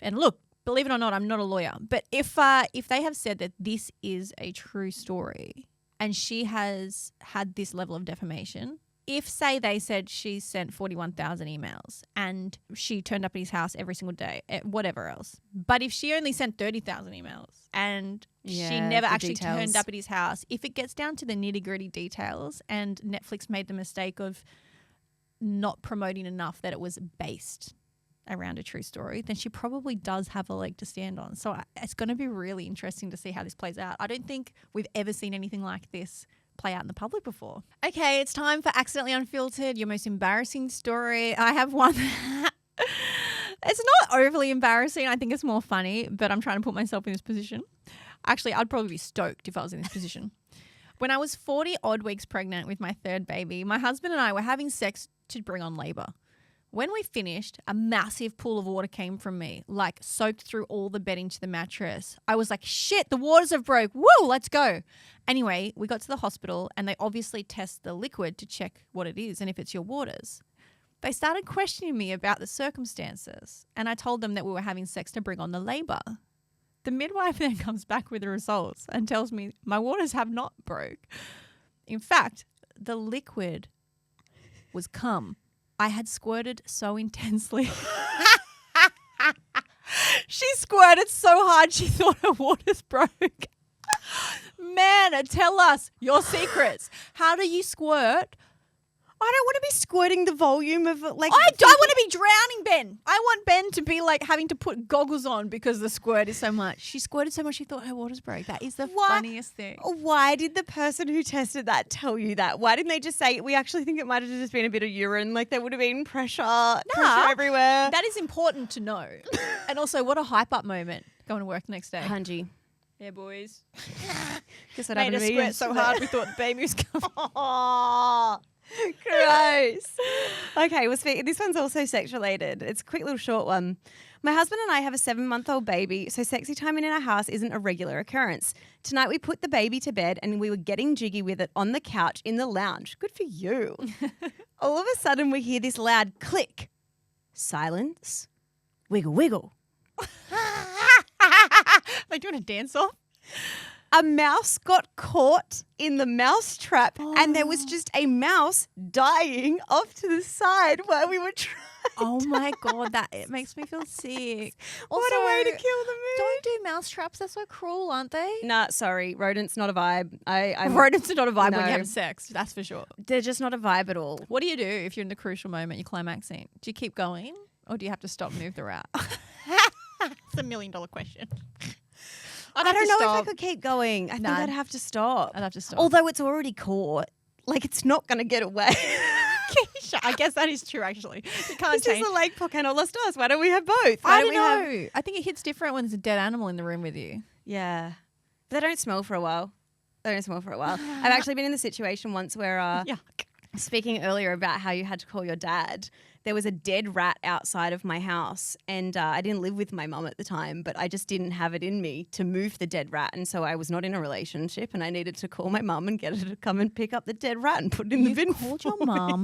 and look, believe it or not, I'm not a lawyer, but if they have said that this is a true story and she has had this level of defamation, if, say, they said she sent 41,000 emails and she turned up at his house every single day, whatever else, but if she only sent 30,000 emails and she never actually turned up at his house, if it gets down to the nitty-gritty details and Netflix made the mistake of not promoting enough that it was based around a true story, then she probably does have a leg to stand on. So it's going to be really interesting to see how this plays out. I don't think we've ever seen anything like this play out in the public before. Okay, it's time for Accidentally Unfiltered, your most embarrassing story. I have one. It's not overly embarrassing. I think it's more funny, but I'm trying to put myself in this position. Actually, I'd probably be stoked if I was in this position. When I was 40 odd weeks pregnant with my third baby, my husband and I were having sex to bring on labor. When we finished, a massive pool of water came from me, like soaked through all the bedding to the mattress. I was like, shit, the waters have broke. Woo, let's go. Anyway, we got to the hospital and they obviously test the liquid to check what it is and if it's your waters. They started questioning me about the circumstances and I told them that we were having sex to bring on the labor. The midwife then comes back with the results and tells me my waters have not broke. In fact, the liquid was cum. I had squirted so intensely. She squirted so hard she thought her waters broke. Man, tell us your secrets. How do you squirt? I don't want to be squirting the volume of like. I don't want to be drowning Ben. I want Ben to be like having to put goggles on because the squirt is so much. She squirted so much she thought her waters broke. That is the funniest thing. Why did the person who tested that tell you that? Why didn't they just say, we actually think it might have just been a bit of urine, like there would have been pressure everywhere? That is important to know. And also, what a hype up moment going to work the next day. Hanji. Yeah, boys. Guess that Made happened us to me squirt so yesterday. hard we thought the baby was coming. Oh, gross. Okay, well, this one's also sex related. It's a quick little short one. My husband and I have a 7-month-old baby, so sexy time in our house isn't a regular occurrence. Tonight we put the baby to bed and we were getting jiggy with it on the couch in the lounge. Good for you. All of a sudden we hear this loud click. Silence. Wiggle, wiggle. Like doing a dance off? A mouse got caught in the mouse trap and there was just a mouse dying off to the side while we were trying. Oh my God, it makes me feel sick. What a way to kill the mood. Don't do mouse traps. They're so cruel, aren't they? Nah, sorry. Rodents not a vibe. Rodents are not a vibe when No. you have sex. That's for sure. They're just not a vibe at all. What do you do if you're in the crucial moment, your climax scene? Do you keep going or do you have to stop and move the rat? It's $1 million question. I don't know if I could keep going. I think I'd have to stop. I'd have to stop. Although it's already caught. Like, it's not going to get away. Keeshia, I guess that is true, actually. You can't This change. is a lake Pocano Lost Us. Why don't we have both? I don't know. I think it hits different when there's a dead animal in the room with you. Yeah. They don't smell for a while. I've actually been in the situation once where, speaking earlier about how you had to call your dad, there was a dead rat outside of my house and I didn't live with my mum at the time, but I just didn't have it in me to move the dead rat. And so I was not in a relationship and I needed to call my mum and get her to come and pick up the dead rat and put it in the bin. You called your mum?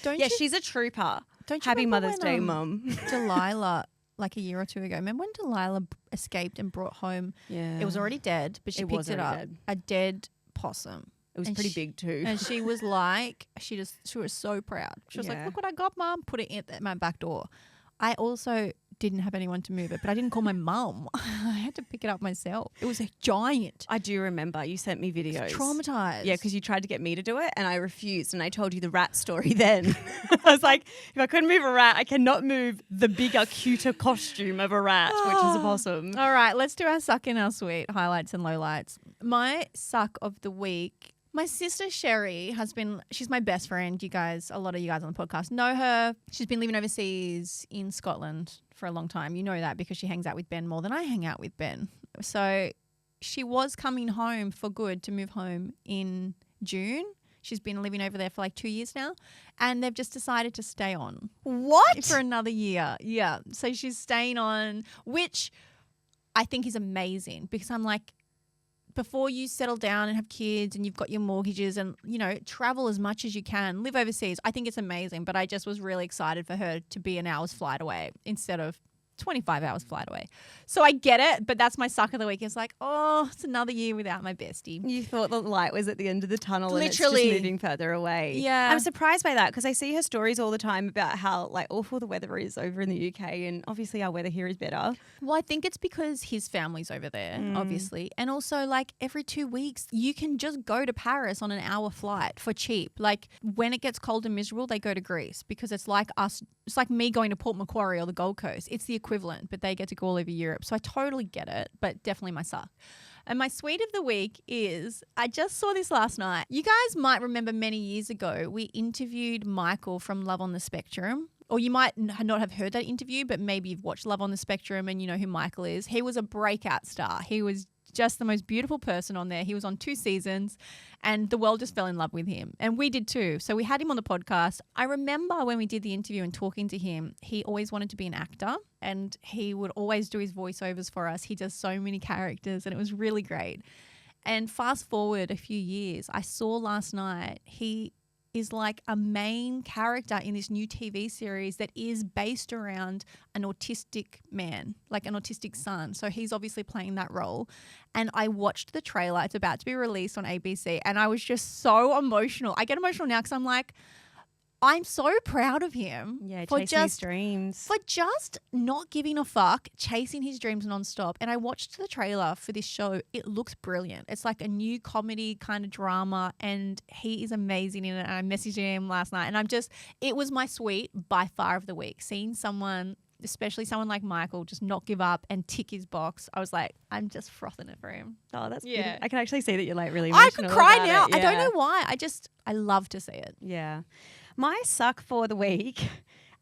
Don't Yeah, you? she's a trooper. Don't you Happy remember Mother's when, Day, Mum. Delilah, like a year or two ago. Remember when Delilah escaped and brought home? Yeah. It was already dead, but she It was picked it up. already dead. A dead possum. It was And pretty she- big too. And she was like, she was so proud. She was like, Yeah. look what I got, Mum. Put it at my back door. I also didn't have anyone to move it, but I didn't call my mum. I had to pick it up myself. It was a giant. I do remember you sent me videos. Traumatized. Yeah, because you tried to get me to do it and I refused and I told you the rat story then. I was like, if I couldn't move a rat, I cannot move the bigger, cuter costume of a rat, which is a possum. All right, let's do our suck and our sweet highlights and lowlights. My suck of the week. My sister Sherry she's my best friend. A lot of you guys on the podcast know her. She's been living overseas in Scotland for a long time. You know that because she hangs out with Ben more than I hang out with Ben. So she was coming home for good to move home in June. She's been living over there for like 2 years now and they've just decided to stay on. What? For another year. Yeah. So she's staying on, which I think is amazing because I'm like, before you settle down and have kids and you've got your mortgages and, travel as much as you can, live overseas, I think it's amazing. But I just was really excited for her to be an hour's flight away instead of 25 hours flight away. So I get it, but that's my suck of the week. It's like, oh, it's another year without my bestie. You thought the light was at the end of the tunnel and it's Literally. just moving further away. Yeah. I'm surprised by that because I see her stories all the time about how like awful the weather is over in the UK and obviously our weather here is better. Well, I think it's because his family's over there, obviously. And also, like, every 2 weeks, you can just go to Paris on an hour flight for cheap. Like, when it gets cold and miserable, they go to Greece because it's like us it's like me going to Port Macquarie or the Gold Coast. It's the equivalent, but they get to go all over Europe. So I totally get it, but definitely my suck. And my sweet of the week is, I just saw this last night. You guys might remember many years ago, we interviewed Michael from Love on the Spectrum. Or you might not have heard that interview, but maybe you've watched Love on the Spectrum and you know who Michael is. He was a breakout star. He was just the most beautiful person on there. He was on 2 seasons and the world just fell in love with him. And we did too. So we had him on the podcast. I remember when we did the interview and talking to him, he always wanted to be an actor and he would always do his voiceovers for us. He does so many characters and it was really great. And fast forward a few years, I saw last night he is like a main character in this new TV series that is based around an autistic man, like an autistic son. So he's obviously playing that role. And I watched the trailer. It's about to be released on ABC. And I was just so emotional. I get emotional now because I'm like, I'm so proud of him. Yeah, for chasing his dreams. For just not giving a fuck, chasing his dreams nonstop. And I watched the trailer for this show. It looks brilliant. It's like a new comedy kind of drama and he is amazing in it. And I messaged him last night and it was my sweet by far of the week. Seeing someone, especially someone like Michael, just not give up and tick his box. I was like, I'm just frothing it for him. Oh, that's yeah. beautiful. I can actually see that you're like really emotional. I could cry now. Yeah. I don't know why. I love to see it. Yeah. My suck for the week.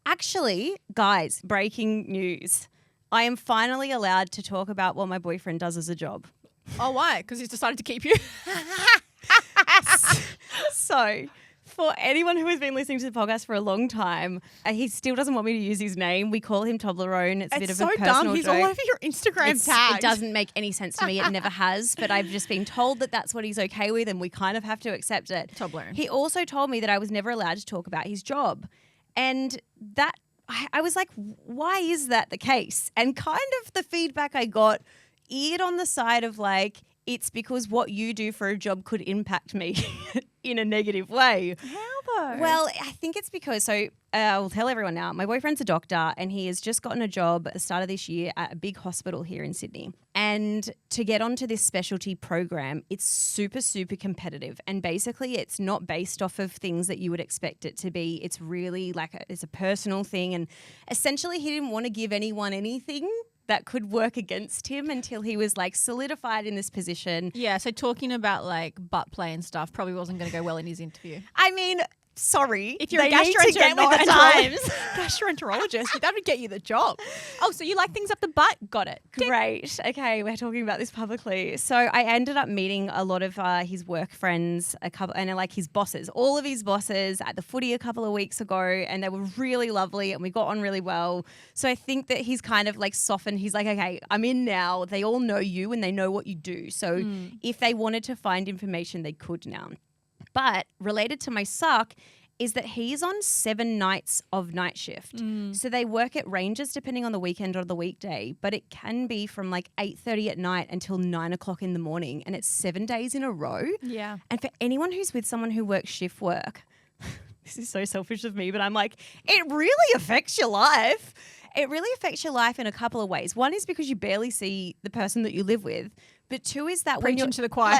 Actually, guys, breaking news. I am finally allowed to talk about what my boyfriend does as a job. Oh, why? Because he's decided to keep you? So, for anyone who has been listening to the podcast for a long time, he still doesn't want me to use his name. We call him Toblerone. It's a bit of a personal dumb. He's joke. all over your Instagram tags. It doesn't make any sense to me. It never has. But I've just been told that that's what he's okay with and we kind of have to accept it. Toblerone. He also told me that I was never allowed to talk about his job. And that I was like, why is that the case? And kind of the feedback I got eared on the side of like, it's because what you do for a job could impact me in a negative way. How though? Well, I think it's because, I'll tell everyone now, my boyfriend's a doctor and he has just gotten a job at the start of this year at a big hospital here in Sydney. And to get onto this specialty program, it's super, super competitive. And basically it's not based off of things that you would expect it to be. It's really like it's a personal thing. And essentially he didn't want to give anyone anything that could work against him until he was like solidified in this position. Yeah, so talking about like butt play and stuff probably wasn't going to go well in his interview. I mean, sorry. If you're a gastroenterologist, that would get you the job. Oh, so you like things up the butt? Got it. Great. Okay, we're talking about this publicly. So I ended up meeting a lot of his work friends, and like his bosses, all of his bosses at the footy a couple of weeks ago, and they were really lovely and we got on really well. So I think that he's kind of like softened. He's like, okay, I'm in now. They all know you and they know what you do. So if they wanted to find information, they could now. But related to my suck is that he's on 7 nights of night shift. So they work at ranges depending on the weekend or the weekday, but it can be from like 8:30 at night until 9 o'clock in the morning and it's 7 days in a row. Yeah. And for anyone who's with someone who works shift work, this is so selfish of me, but I'm like, it really affects your life. It really affects your life in a couple of ways. One is because you barely see the person that you live with, but 2 is that Preaching to the choir.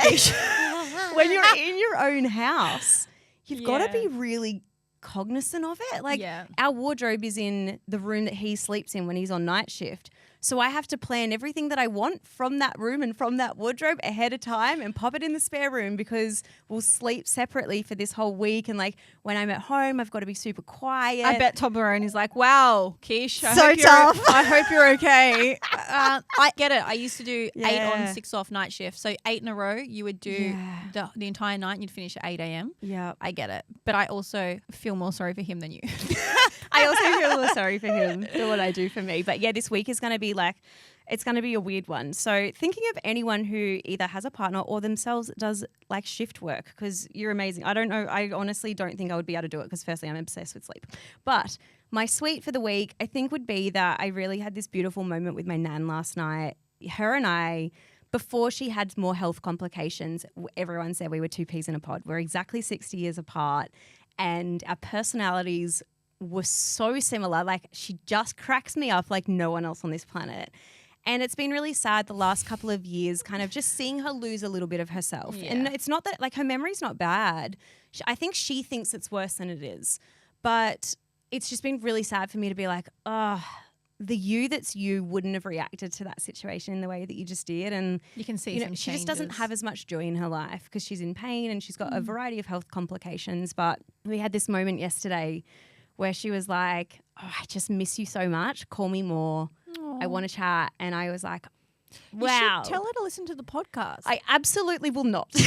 when you're in your own house, you've got to be really cognizant of it. Like our wardrobe is in the room that he sleeps in when he's on night shift. So I have to plan everything that I want from that room and from that wardrobe ahead of time and pop it in the spare room because we'll sleep separately for this whole week. And like when I'm at home, I've got to be super quiet. I bet Toblerone is like, wow, Keish, so tough. I hope you're okay. I get it. I used to do 8 on 6 off night shift. So 8 in a row, you would do the entire night and you'd finish at 8 a.m. Yeah. I get it. But I also feel more sorry for him than you. I also feel a little sorry for him for what I do for me. But yeah, this week is going to be like, it's going to be a weird one. So thinking of anyone who either has a partner or themselves does like shift work, because you're amazing. I don't know. I honestly don't think I would be able to do it because firstly, I'm obsessed with sleep. But my sweet for the week, I think would be that I really had this beautiful moment with my nan last night. Her and I, before she had more health complications, everyone said we were 2 peas in a pod. We're exactly 60 years apart and our personalities were so similar. Like she just cracks me up like no one else on this planet. And it's been really sad the last couple of years kind of just seeing her lose a little bit of herself. Yeah. And it's not that like her memory's not bad. I think she thinks it's worse than it is. But it's just been really sad for me to be like, oh, the you that's you wouldn't have reacted to that situation in the way that you just did. And You can see you know, some she just doesn't changes. have as much joy in her life because she's in pain and she's got a variety of health complications. But we had this moment yesterday where she was like, oh, I just miss you so much. Call me more. I want to chat. And I was like, wow. You should tell her to listen to the podcast. I absolutely will not. No,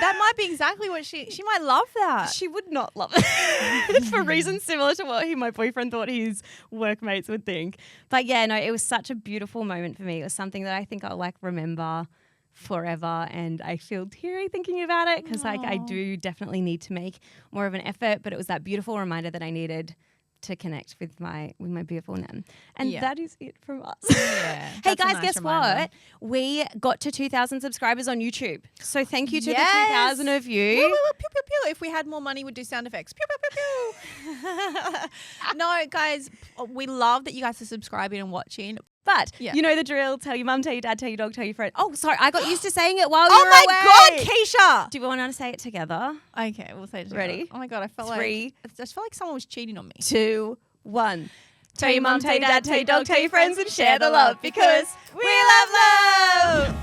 that might be exactly what she might love that. She would not love it for reasons similar to what my boyfriend thought his workmates would think. But yeah, no, it was such a beautiful moment for me. It was something that I think I'll like remember forever, and I feel teary thinking about it because like I do definitely need to make more of an effort, but it was that beautiful reminder that I needed to connect with my beautiful Nam. And that is it from us. Yeah, hey guys, guess what? We got to 2,000 subscribers on YouTube. So thank you to the 2,000 of you. Pew, pew, pew, pew. If we had more money, we'd do sound effects. Pew, pew, pew, pew. No, guys, we love that you guys are subscribing and watching. But you know the drill. Tell your mum, tell your dad, tell your dog, tell your friend. Oh, sorry. I got used to saying it while you were away. Oh my God, Keeshia. Do we want to say it together? Okay, we'll say it together. Ready? Oh my God, I felt 3, I just felt like someone was cheating on me. 2, 1. Tell your mum, tell your dad, tell your dog, tell your friends and share the love because we love love.